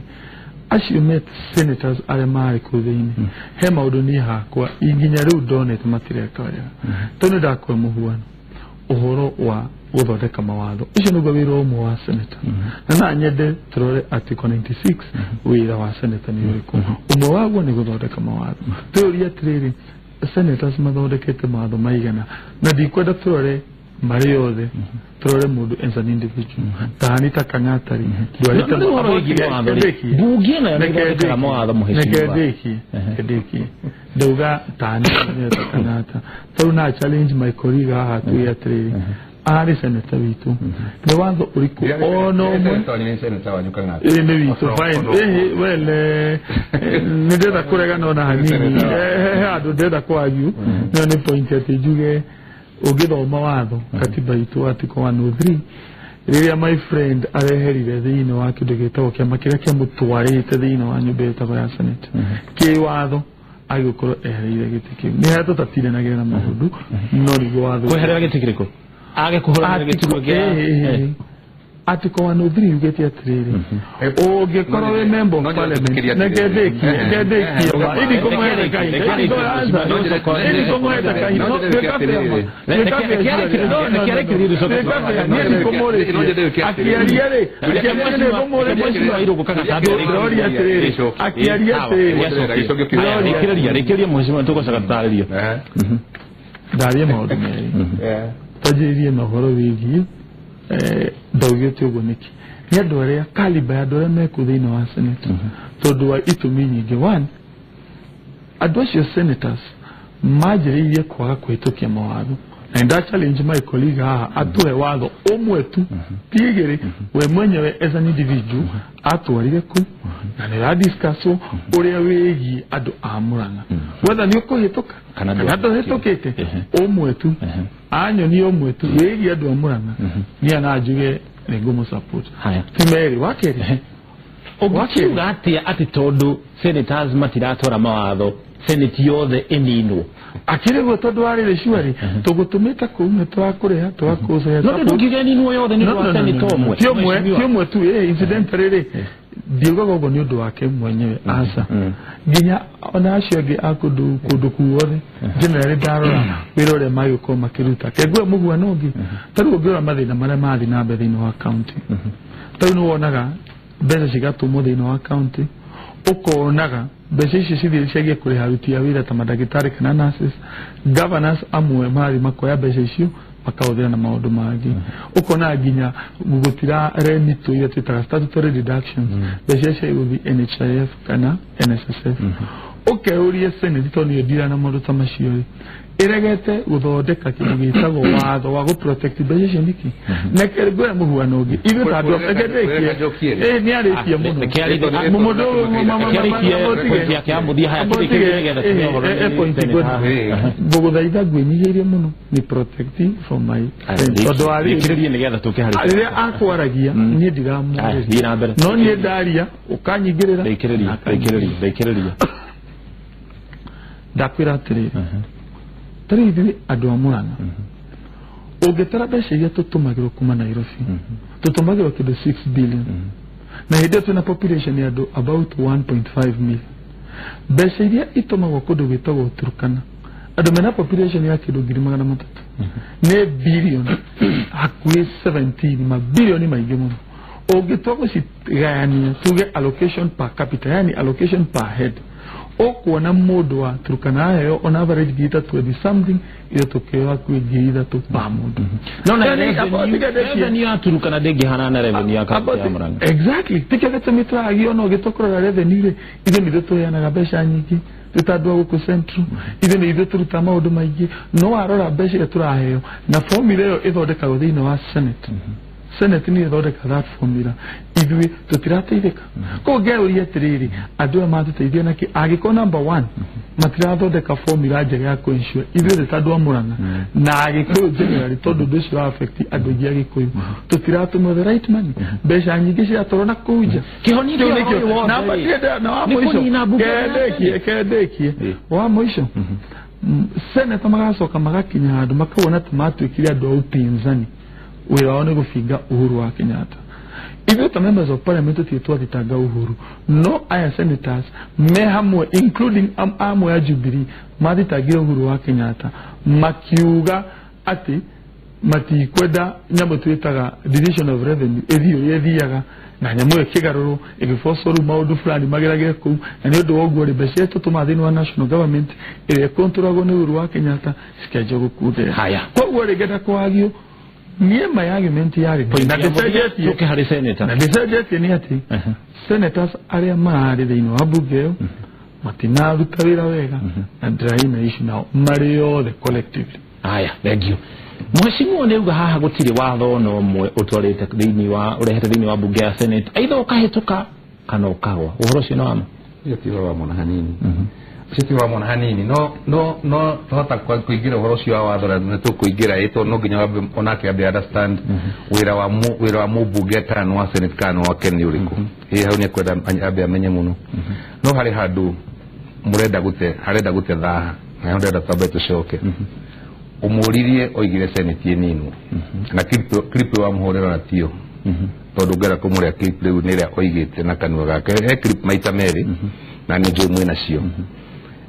acio met senators arĩa marĩ kũu thĩinĩ he maũndũ niĩ hakwa nginya rĩu ndonete matireka wega. Tondũ nĩ ndakuoya mũhuano ũhoro wa gũthondeka mawatho, ũcio nĩguo wĩra ũmwe wa senator. Na nyende tũrore article 96 wĩra wa senator nĩ ũrĩkũ. Ũmwe waguo nĩ gũthondeka mawatho. Tũũria atĩrĩrĩ senators mathondekete mawatho maigana, na ndikwenda tũrore marĩ yothe, tũrore mũndũ as an individual. Anita Kang'ata ndwarĩte mbunge ĩno yathondekaga mawatho mũhĩci ndauga Anita Kang'ata tondũ na challenge my colleague haha tuge atĩrĩrĩ arĩ senator witũ nĩ watho ũrĩkũ ona ũmwe nĩ witũ fine wele nĩ ndĩrenda kũregana ona hanini handũ ndĩrenda kwanyu no nĩ point atĩ njuge ũngĩthoma watho katiba itũ article 103 rĩrĩa my friend areherire thĩinĩ wa kĩndũ gĩtagwo kĩama kĩrĩa kĩamũtwarĩte thĩinĩ wa nyũmba ĩtagwo ya Senate kĩ watho agĩkorwo ehereire gĩtĩ kĩu nĩ hetwo tatiranagĩra na maũndũ no nĩguo watho
kweherera gĩtĩ kĩrĩkũ age kuhura gitugo gya
Article 103 ugeti atiriri ogekorwo we member of parliament negedeki ili komwele kai ili komwele kai no Daugeti ugoniki ni adore kaliba ya dore meku thina wa senate tondu wa itumi nyingi one adocio senators majiririe kwaga kwitukia mawatho na nda challenge my colleague atue watho omwe tu tigiri we mwenyewe as an individual atwarire ku na ni discuss uria wegi adu amuranga whether ni ukuhituka kana ndohitokete omwe tu anyo ni omwe tu wegi adu amuranga ni anajuge negumo support haya timeri wakeri
wakeri ati tondu senators matiratora mawatho senate yothe enino
akire gotodo ari reshwari tugutumita kumwe twakureha twakuza
no ndugigeni nuo yothe ni kwa senate omwe
tiomwe tu incidentally Diogo gogo ni undu wake mwenyewe asa ginya ona aciage akudu kuwothe generally darora wirore mayo ko makiruta kegwe mugwa nongi taru ngira mathina mara mathi na mbere no account taru no wonaga mbeca cigatumwo thini wa account ukonaga mbeca ici cithire ciagie kuri haruti ya wira ta madagitari kana nurses governors amwe mari makoya mbeca icio makahũthĩra na maũndũ mangĩ ukona ginya gũgũtira remito iria twĩtaga statutory deductions mbeca icio igũthiĩ NHIF kana NSSF ukeurie senate tondũ nĩyo ndira na maũndũ ta macio iregete gũthondeka kĩndũ gĩtagwo watho wa gũprotect mbeca icio nĩkĩ na kĩrĩngũra mũhuano ũngĩ ithuĩ ta andũ egetekie nĩ arĩtie mũno ngũgũthaitha ngwĩnyihĩrie mũno nĩ protecting from my tondũ arĩa akwaragia niĩ ndiramũrĩria no niĩ ndaria ũkanyingĩrĩra ndakwĩra atĩrĩrĩ tarithi andu amurana ũngĩtara mbeca iria tũtũmagĩrwo kuma Nairobi tũtũmagĩrwo kĩndũ 6 billion na hĩndĩ twĩna population ya andũ about 1.5 million mbeca iria itũmagwo kũndũ gwĩtagwo Turkana andũ mena population ya kĩndũ 300,000 nĩ billion hakuhĩ 17 mabilioni maingĩ mũno ũngĩtua gũcigayania tuge allocation per capita yani allocation per head okuona mundu wa Turkana yo on average gita 20 something ile tokewa kuingiza tu pamoja
no revenue ya Turkana dege hanana revenue ya ya Murang'a
exactly tikete mitra agio no gitokora revenue ile ni doto yana gabesha nyingi tutadwa guku central ile ni doto rutama maundu maingi no arora besha turaheo na formula yo ithondeka thini wa senate senate ni ithondeka that formula ithui tutirateithika ko geuri atiriri andu matũteithia naki agiko number 1 matirathondeka formula njega ya kuinsure ithui tandũ a Murang'a na agiko generally tondu nducio affect andu aingĩ agikuyu tutiratumwo the right money mbeca nyingĩ ciatorwo na kuja
kihoni
na matienda na wa mwisho kedekie wa mwisho senate magacoka magakinya handu makawona tumatwikire andu a upinzani wira wao ni gufinga Uhuru wa Kenyatta ithuĩ ta members of parliament twathitanga Uhuru no aya senators me hamwe including amwe ya Jubilee mathitangire Uhuru wa Kenyatta makiuga ati matikwenda nyamũ twĩtaga division of revenue ethiaga na nyamũ ikigarũrwo igifosoru maũndũ fulani mageragere kũu na nĩ ũndũ wa ũguo mbeca tũtũma thĩinĩ wa national government ĩrĩa controlagwo nĩ Uhuru wa Kenyatta cikenjwo gũkundĩra
haya
koguo rĩngĩenda kwagio niye my argument yari na desejetie
tukihari senator
na desejetie ni ati senators aria marari thĩinĩ wa bunge ĩyo matinaruta wĩra wega na ndĩraina ici nao marĩ othe collectively
haya thank you Mheshimiwa Neuga haha gũtirĩ watho no ũmwe ũtwarĩte thĩinĩ wa ũrehete thĩinĩ wa bunge ya senate aitha ũkahĩtũka kana ũkagwa ũhoro ũcio no wama
iyo ti wa mona hanini sisi wa mona hanini no tota kuingira uhoro cio wa watho na tukuingira ito no nginya wabe onake abe understand wira wa mubunge tano wa senate kano wa Kenya uriku hau ni kwenda abe amenye muno no hari handu harenda gute thaha na ndenda tabe tucoke umuririe oigire senate ninu na clip wa muhorera na tio tondu ngera kumuria clip riu niria oigite na kanua gake clip maita meri na ni njumwe nacio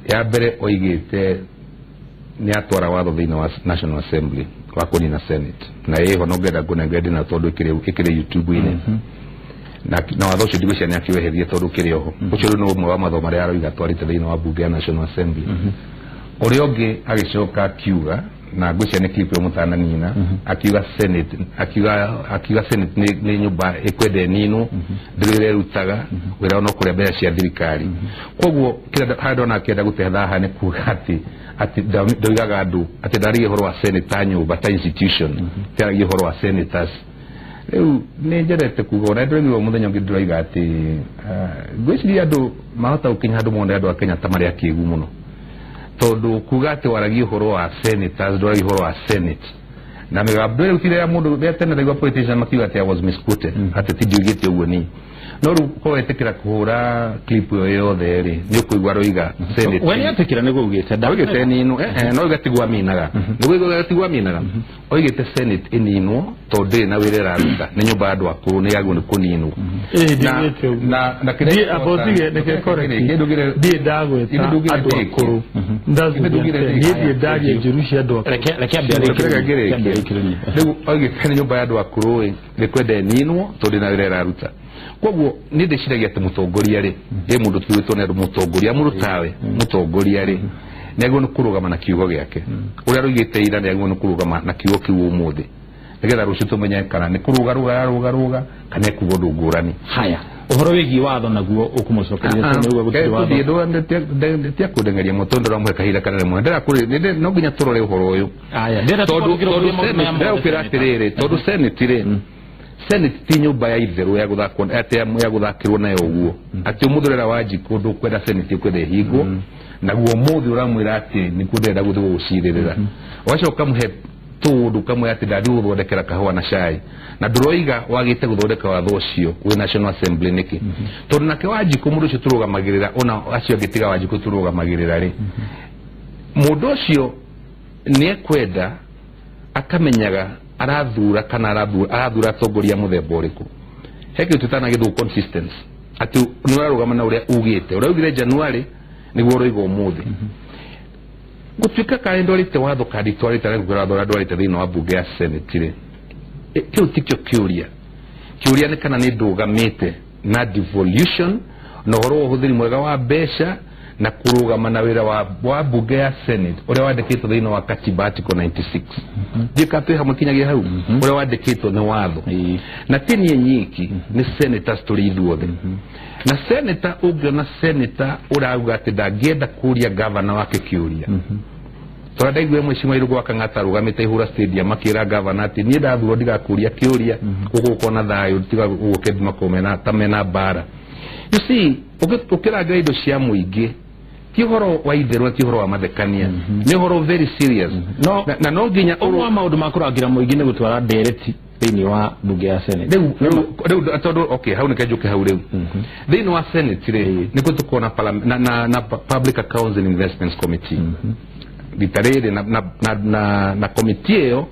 ya mbere oigite ni atwara watho thiini wa National Assembly wa kunina Senate na yeho no ngenda kunengedi na tondu ikire YouTube-ini na watho ucio ndigwicia ni akiweherie tondu kiri oho ucio no umwe wa matho maria aroiga twarite thiini wa bunge ya National Assembly uri ongi agicoka akiuga na ngwicia ni clip mutana nina akiuga Senate akiuga Senate ni nyumba ikwende nino ndirire rutaga wira no kuria mbere cia thirikari koguo kira hado na kenda gutetha ha ni kuga ati ndoigaga andu ati ndari horo wa Senate nyumba ta institution tari horo wa senators riu ni njerete kuga na ndirigwo muthenya ngi ndiraiga ati ngwiciria andu mahota ukinya andu monde andu a Kenya ta maria kigu muno tondu kuga ati waragi horo wa senators ndoragi horo wa senate na megabdwe utire ya mundu betene ndagwa politician makiuga ati I was misquoted ati tidigite uguo ni no ru ko etekira kuhura clip yo yothe ri ni kuigwa roiga senate
wani atekira nego ugite
ndagite ninu no igatigwa minaga ndiguo igatigwa minaga oigite senate inino tondu na wirera ruta ni nyumba andu akuru ni yagu ni kuninu na
kire abotige ne correct die dagweta andu akuru ndazugire die dagie Jerusalem andu akuru
reke abere
ndegu oigite nyumba andu akuru ni kwende ninu tondu na wirera ruta koguo ni ndiciragia ati mutongoria ri ye mundu tuwitwo ne mutongoria murutawe mutongoria ri nego no kurugama na kiugo giake uria ruigite ira nego no kurugama na kiugo kiu umuthi nigetha rucio tumenye kana ni kuruga kana kugo ndungurani
haya uhoro wigi watho naguo ukumucokeria niguo gutiri watho
ndio kudengeria mutondo ramwe kahira kana mwe ndera kuri no nginya turore uhoro uyu
aya ndera
ukira atiriri tondu senate ri Senate ti nyumba ya itheru ya guthakwo ati ya guthakirwo nayo uguo ati umuthurera wa Njiko ndukwenda Senate kwende hingo naguo muthi uramwira ati ni kundenda guthi guciririra wacoka muhe tundu kamwe ati ndadi guthondekera kahua na cai na nduroiga wagite guthondeka watho ucio wi National Assembly niki tondu nake wa Njiko mundu ucio turugamagirira ona acio gitiga wa Njiko turugamagirira ri mundu ucio ni ekwenda akamenyaga arathura kana arathura tongoria muthemba uriku heke tutana githu consistency ati ni warugama na uria ugite uraugire January niguo roigo umuthi gutuika kalendo rite watho kadi twarite ngura ndwarite thini wa bunge ya Senate ri kiu tikyo kiuria ni kana ni ndugamite na devolution no horo uhuthiri mwega wa besha na kurugama na wira wa bunge ya Senate uria wandikitwo thini wa katiba article 96 dikatwe hamwe kinyagia hau uria wandikitwo ni watho na tini nyiki ni senators turithuothe na senator ungiona senator urauga ati ndangenda kuria governor wake kiuria tora ndaigwe mweshimwa irugo akangata rugamite ihura stadium akira governor ati ni ndathuro ndigakuria kiuria ukukona thayo tiga gukethima komena tamena bara you see ukira grade cia muingi ti horo wa itheru ti horo wa mathekania ni horo very serious
no na no nginya umwa maundu makuragira muingi ni gutwara direct thini wa bunge ya Senate
reu atondo okay hau nikajuke hau reu thini wa Senate ri ni kutukona na Public Accounts and Investments Committee bitarere na committee yo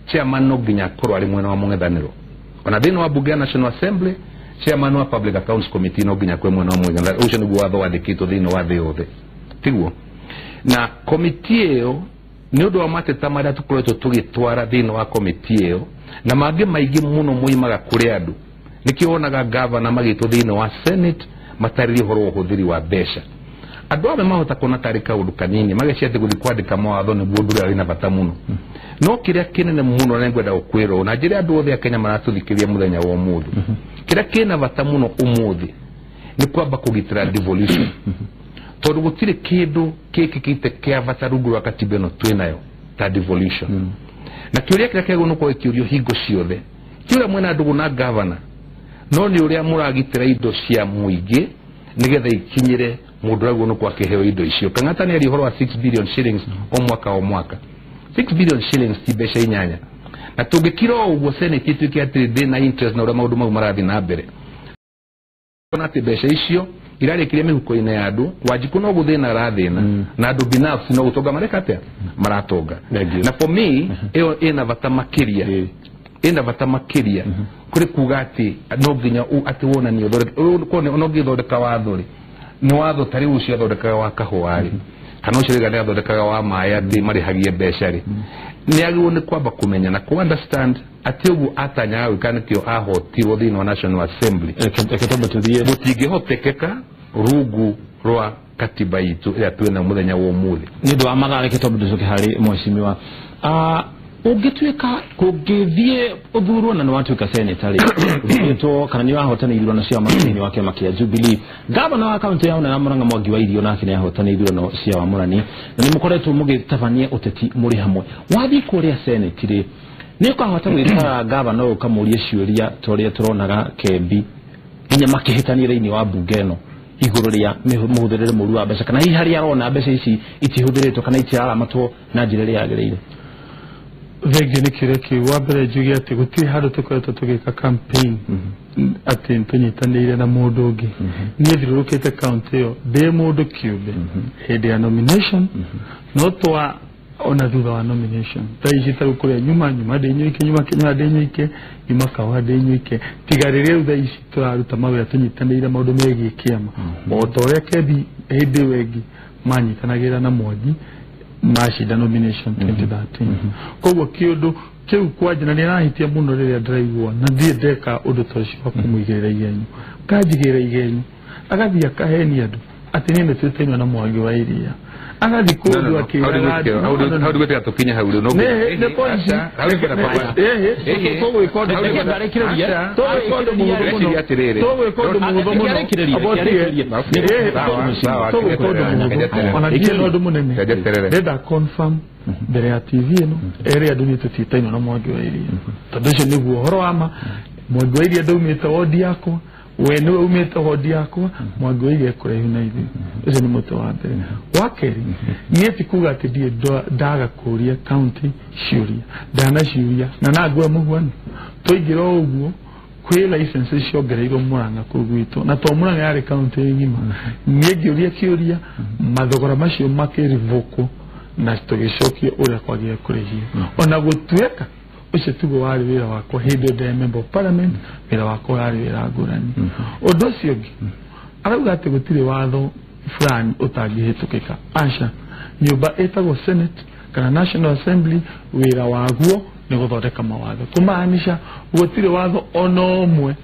chairman no nginya korwo ari mwena wa mungethaniro ona thini wa bunge ya National Assembly chairman wa Public Accounts Committee no nginya kwe mwena wa mungethaniro ucio niguo watho wandikitwo thini wa thi yothe tiguo na committee yo ni undu wa mateta maria tukoretwo tugitwara thini wa committee yo na mangi maingi muno muimaga kuri andu nikionaga governor magitwo thini wa Senate matariri horo uhuthiri wa besha andu ame mahota kona kari kaundu kanini magacia ati guthi kwandika mawatho niguo ndu ari na bata muno no kiria kinene muno na ngwenda gukwirwo na njira andu othe a Kenya maratuthikiria muthenya wa umuthi kiria kina bata muno umuthi ni kwamba kugitira devolution tondu gutire kindu kiki kite kia bata rungu rwa katiba ino twinayo ta devolution na kiuria kiria kego nuko ikiurio hingo ciothe kiuria mwena ndugu na governor no ni uria muragitira indo cia muingi nigetha ikinyire mundu raguo nuko akiheo indo icio kangata ni ari horo wa 6 billion shillings o mwaka 6 billion shillings ti besha inyanya na tungikira uguo Senate itwike ati thina interest na uria maundu mau marathi na mbere ona ati besha icio irarekirie mihuko-ine ya andu Wanjiku no guthina arathina na andu binafsi no gutonga marekatea maratonga na for me eo ina bata makiria kuri kuga ati no nginya ati wona ni uthore no ngithondeka watho ri ni watho tari ucio thondekaga wa kahwari kana ucio riga thondekaga wa maya ati marihagie mbeca ri ni agirwo ni kwamba kumenya na ku understand ati ugu atanya wikane kio ahotirwo thini wa National Assembly gutingihotekeka rungu rwa katiba itu ira twina muthenya wa umuthi
ni ndo amadhara kitombo ducoke hari mheshimiwa ugituika kugithie uthurwo na nwatuika senator to kana ni wahotanirwo na cia makini wake makia Jubilee gavana wa county ya na Murang'a Mwangi wa Irio nake ni ahotanirwo no cia wa Murani na ni mukoretwo mugitabania uteti muri hamwe wathi kuria senate ri ni kwahota gwita gavana ukamuria ciuria toria turonaga Kembi inya makihitania thini wa bunge no iguru ria muhutherere muru wa mbeca kana hihi hari arona mbeca ici itihuthiritwo kana itiramatwo na njira ria yagireire
Vege ni kireki wabere jugi ati gutiri hado tukoretwo tugika campaign ati tunyitanire na mundu ungi ni thirurukite county yo de mundu kiube hede ya nomination no twa ona thutha wa nomination taici tarukuria nyuma de nyuike nyuma de nyuike nyuma kawa de nyuike tigarire uthaici turaruta mawira tunyitanire maundu megie kiama o toria Kembi hede wegi manyitanagira na Mwangi mashida nomination 2013 koguo kiundu kiu kwajina ni rahitia muno riria ndiraigua na ndie ndeka undu toci wa kumuigirira igenyu kanjigirira igenyu agathia kaheni andu ati ni netwitainwa na Mwangi wa Iria agathi kundu akira
how do we get to Kenya how do no
ne point koguo ikondo ndarekireria koguo ona kile ndo munene ndenda confirm mbere ya TV no area nduni tutitaino na Mwangi wa Iria tondesho niguo horo ama Mwangi wa Iria ndaumite wodi yako wene umete hodi yako Mwangi wa Iria kure huna hivi ese ni moto wa mbere wakeri nieti kuga ati die daga kuria county shiuria dana shiuria na nagwe mugwani toigiro uguo kwi license cio gereiro Murang'a kugwito na to Murang'a yari county ngima niegiuria kiuria mathogora macio makirivoko na tugicokio uria kwagia kurehia ona gutueka ucio tugo wari wira wako hinde de member of parliament wira wako wari wira ngurani undu ucio ngi arauga ati gutire watho fulani utangihitukika asha nyumba etagwo senate kana National Assembly wira waguo ni guthondeka mawatho kumaanisha gutire watho onomwe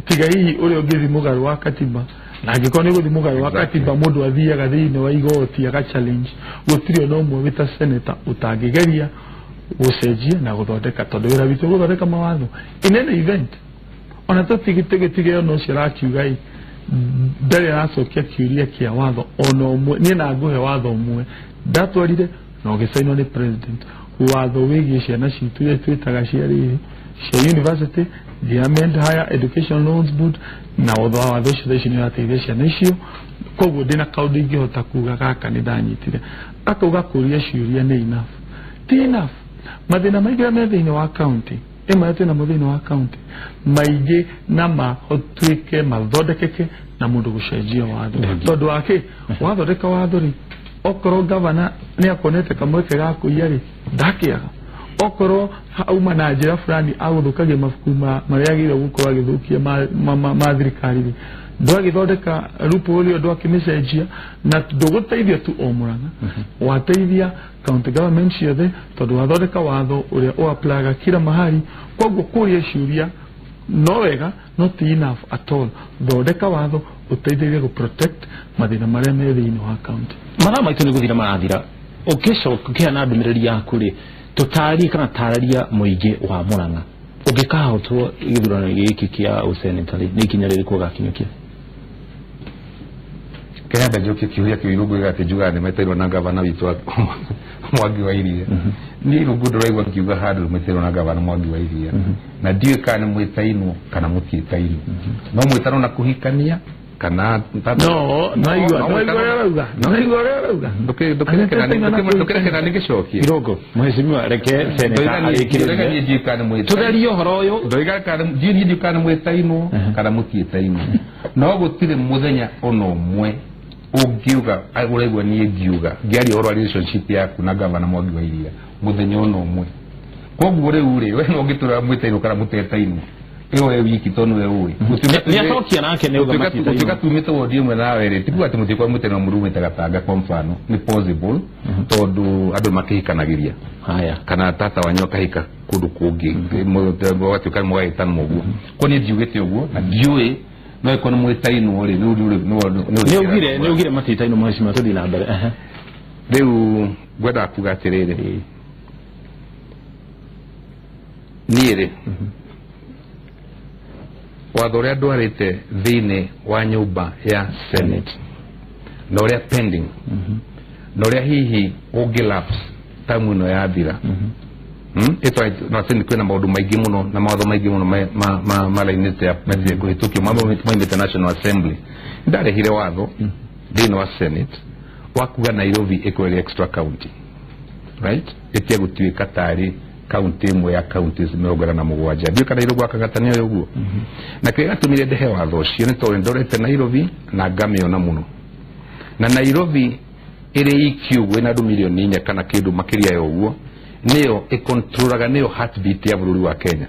tiga hihi uri ungithi mugaru wa katiba na angiko ni guthi mugaru wa katiba mundu athiaga thiini wa igoti aga challenge gutire onomwe wita senator utangigeria gucenjia na guthondeka tondu wira witu guthondeka mawatho in any event ona tutigite no cirakiuga ndare aracokia kiuria kia watho ona umwe ni na nguhe watho umwe ndatwarire no gicaino ni president watho wigie ciana citu iria twitaga ciari cia university the Amend Higher Education Loans Board na watho ucio ni ateithia ciana icio koguo ndina kaundu ingihota kuga gaka ni ndanyitire akauga kuria ciuria ni enough ti enough mathina maingi me thiini wa county ema na muthini wa county maingi na mahotwike mathondekeke na mundu gucenjia watho tondu wake wathondeka watho ri okoro governor ni akonete kamweke ga kuiari ndakiaga okoro auma na njira fulani aguthukagia mabuku maria agire gukorwo agithukia ma thirikari ndwagithondeka rupo ulio ndwakimicenjia na nduguteithia tu o Murang'a wateithia county government ciothe tondu wathondeka watho uria uaplaga kila mahali koguo kuria ciuria no wega not enough at all thondeka watho uteithie gu protect mathina maria me thiini wa county
mara maitu ni guthira marathira ukicokia na ndumiriri yaku ri tutari kana tararia muingi wa Murang'a ugikahotwo igithurano giki kia usenetari ni kinya riri kugakinyukia
kaya ndajoki kiuria kiurugu gati juga ni meterwo na gavana witu Mwangi wa Iria ni rugu ndiraigwa kiuga handu meterwo na gavana Mwangi wa Iria na ndiwe kana mwitaino kana mutitaino no mwitano na kuhikania kana
no naigua
ndukireke ningicokie
Kidogo mheshimiwa reke seneta
arikire njikane mwita
tugerio horo uyu
ndoigakana njiri njikane mwitaino kana mutietaino no gutire muthenya ono mwe ungiuga uregwa nie ngiuga ngiari horo relationship yaku na governor Mwangi wa Iria muthenya ono mwe koguo riu ri we no ngitura mwitaino kana mutietaino ewe wiki tonu we uwe
ni atokia nake ne uga matita
tuka tumite wodi mwe nawe ri tiku ati mutikwa muteno murume tagatanga kwa mfano ni possible tondu andu makihikanagiria
haya
kana tata wanyo kahika kundu kungi watu kan mwa itan mugu ko ni jiugete uguo na jiwe no ikono mwitaino ri
ni ugire matita ino mheshimiwa tudi na mbere
riu gwenda kuga atiriri niire watho uria ndwarite thiini wa nyumba ya Senate na uria pending na uria hihi ungilapse tamu ino ya thira ito na sindi kwina maundu maingi muno na mawatho maingi muno malainite ya mezie kuhitukio mambo moimite National Assembly ndarehire watho thiini wa Senate wakuga Nairobi ikwere extra county right itia gutwika tari county imwe ya counties mirogora na mugwanja bio kana irogwa kagatania yo guo na kega tumire ndehe watho ucio ni tori ndorete Nairobi na ngamiona muno na Nairobi iri ikiugo ina andu milioni 4 kana kindu makiria yo guo niyo ikontrolaga niyo heartbeat ya bururi wa Kenya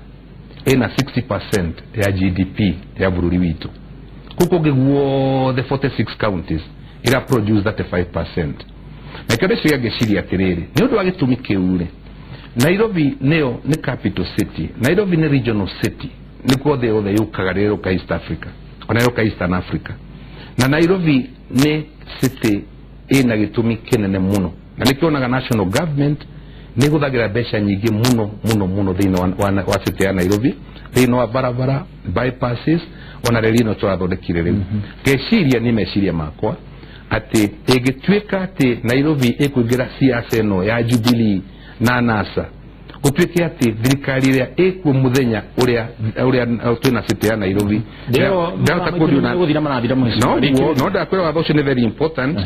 ina 60% ya GDP ya bururi witu kuko geguo the 46 counties ira produce 35% na kede cio yageciria atiriri ni undu wagitumike ure Nairobi neo ni capital city Nairobi ni regional city ni kwa the yukaga rero ka East Africa ona yo ka Eastern Africa na Nairobi ni city ina gitumi kinene muno na nikionaga national government ni guthagira besha nyingi muno thina wa city ya Nairobi thina wa barabara bypasses ona relino twathondekire riu geciria ni meciria makwa ati egitweka ati Nairobi ikugira siasa eno ya Jubilee na NASA gutwike ati thirikari iria ikuo muthenya uria twina city ya Nairobi ndata kudiuna no ndakwira watho ucio ni very important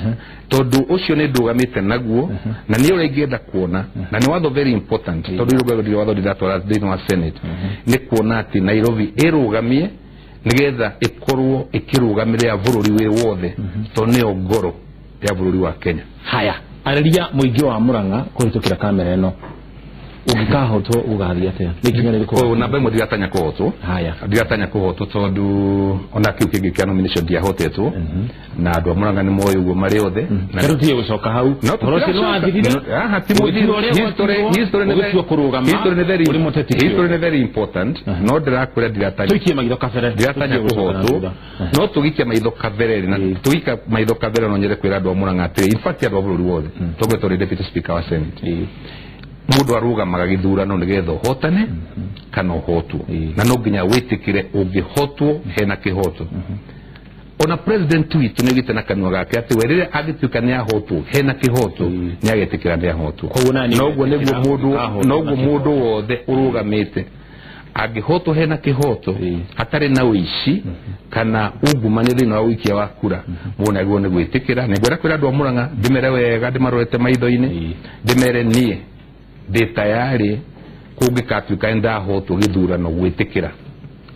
tondu ucio ni ndugamite naguo na ni uria ingienda kuona na ni watho very important tondu irugagio watho ndiratwara thiini wa Senate ni kuona ati Nairobi irugamie nigetha ikorwo ikirugamirira bururi wi wothe tondu ni ngoro ya bururi wa Kenya
haya ariria muingi wa Murang'a kuhitukira kamera eno ugikahotwo ugathia atia nikinya riko
na bemo diratanya kuhotwo
haya
diratanya kuhotwo tondu ona kiu kingi kia nomination dia hotetwo na andu Murang'a ni moyo ugo mari othe
na rutie gucoka hau
torosi no athithire history ni very important no ndirakwira diratanya
tuikie maitho kabere
diratanya kuhotwo no tugikie maitho kabere na tugika maitho kabere no nyere kwira andu Murang'a atiri in fact andu bururi wothe togwe tori deputy speaker wa Senate mundu arugamaga githurano nigetha hotane kana hotwo na no nginya witikire ungihotwo hena kihoto ona president witu nigite na kanwa gake ati werire agituka ni ahotwo hena kihoto ni agetikira ni ahotwo noguo mundu wothe urugamite agihotwo hena kihoto hatari na uici kana ungumanye thina wa wikia wa kura muna guo ni gwitikira ni gwera kwira andu Murang'a ndimere wega ndimarorete maitho-ini ndimere nie ndi tayari kungikatuika ndahotwo githurano gwitikira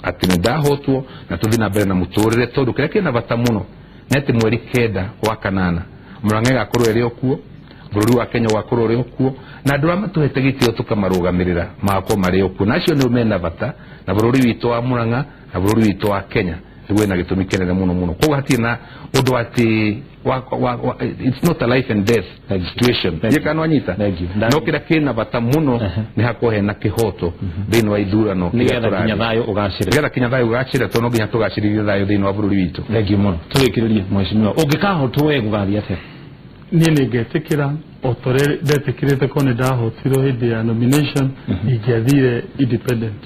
ati ndahotwo na tuthina mbere na muturire tondu kire kina bata muno neti mweri kenda wa kanana Murang'a gakorwo eri okuo bururi wa Kenya wakorwo eri okuo na andu amatuhete gitio tukamarugamirira mako mari okuo nacio ni umena bata na bururi witu wa Murang'a na bururi witu wa Kenya niguo na gitumi kinene muno kwa hatina undu ati it's not a life and death situation yekano anyita no kira kina bata muno ni hakohe na kihoto thini wa ithurano
nigetha kinya thayo ugacire to no nginya tugacirithie thayo thini wa bururi witu
thengi muno
tugikiririe mheshimiwa ungikahotwo we gugathia atia
nie ningetikira otore ndetikirite ko ni ndahotirwo hindi ya nomination ingiathire independent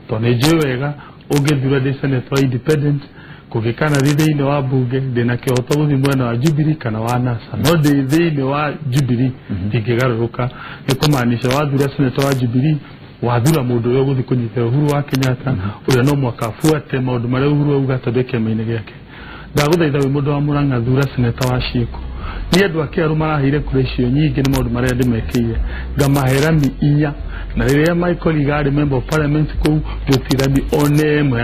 to ni njui wega ungithura ndi senator independent kugikana thiini wa bunge ndina kihoto guthi mwena wa Jubilee kana wa NASA no ndi thiini wa Jubilee tingigaruruka ni kumaanisha wathura senator wa Jubilee wathura mundu uyo guthi kunyita Uhuru wa Kenyatta uria no mwaka afuate maundu maria Uhuru auga tondu kiama-ini giake ndaguthaitha wi mundu wa Murang'a thura seneta wa Ciiko ni andu akeru marahire kure cio nyingi ni maundu maria ndimekiire ngamaherani inya na riria Michael Igari member of parliament ku gutirani onemwe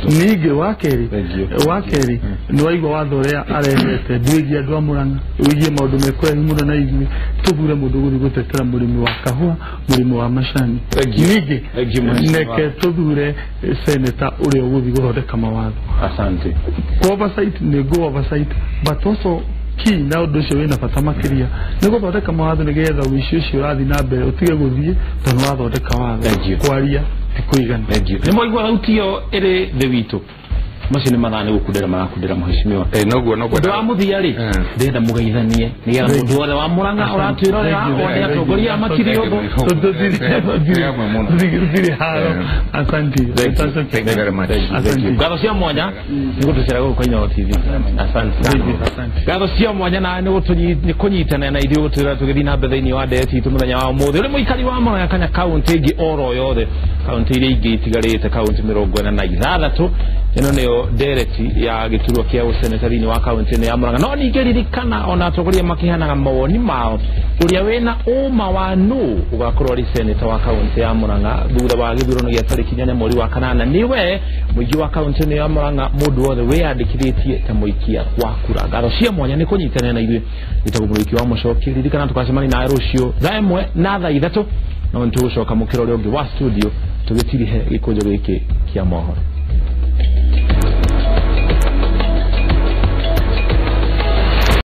ningi wakeri ni waigwa watho ria arehete ndwigi andu a Murang'a wigie maundu mekwe muno na igwi tugure mundu guri gutetera murimi wa kahua murimi wa macani ningi neke tugure seneta uri uguthi guthondeka mawatho
asante
oversight ni go oversight but also ki na undu cio wina bata makiria nigo thondeka mawatho nigetha wici ucio urathi na mbere utige guthie tondu wathondeka watho kwaria tikuigana
ni moigwa rautio iri the witu macio ni mathane gukundira marakundira muheshimiwa
noguo
ndu wa muthia ri ndenda mugeithanie nigetha mundu wothe wa Murang'a uratwirorera one atongoria amakiri ugo ziri haro asante gatho cia mwanya nigutucira guku Inooro TV asante gatho cia mwanya na ni kunyitana na ithuĩ gutwira tugithi na mbere thĩinĩ wa ndeti itu muthenya wa umuthi uri muikari wa Murang'a kana kaunti ingi oro yothe kaunti iria ingi itigarite kaunti 46 ino niyo dereti ya giturwa kia useneta thĩinĩ wa kaunti ya Murang'a no ningiririkana ona atongoria makihanaga mawoni mao uria wena uma wa nu ugakorwo ari seneta wa kaunti ya Murang'a thutha wa githurano gia tariki 4 mweri wa kanana niwe muigi wa kaunti ya Murang'a mundu wothe wiyandikithitie ta muikia wa kura gatho cia mwanya ni kunyitana na ithuĩ gitagwo muiki wa mucoki ririkana tukacemani na rucio thaa 1 na thaa 3 no ntugucoka mukiro uri ungi wa studio tugitirihe gikunjo giki kia mohoro.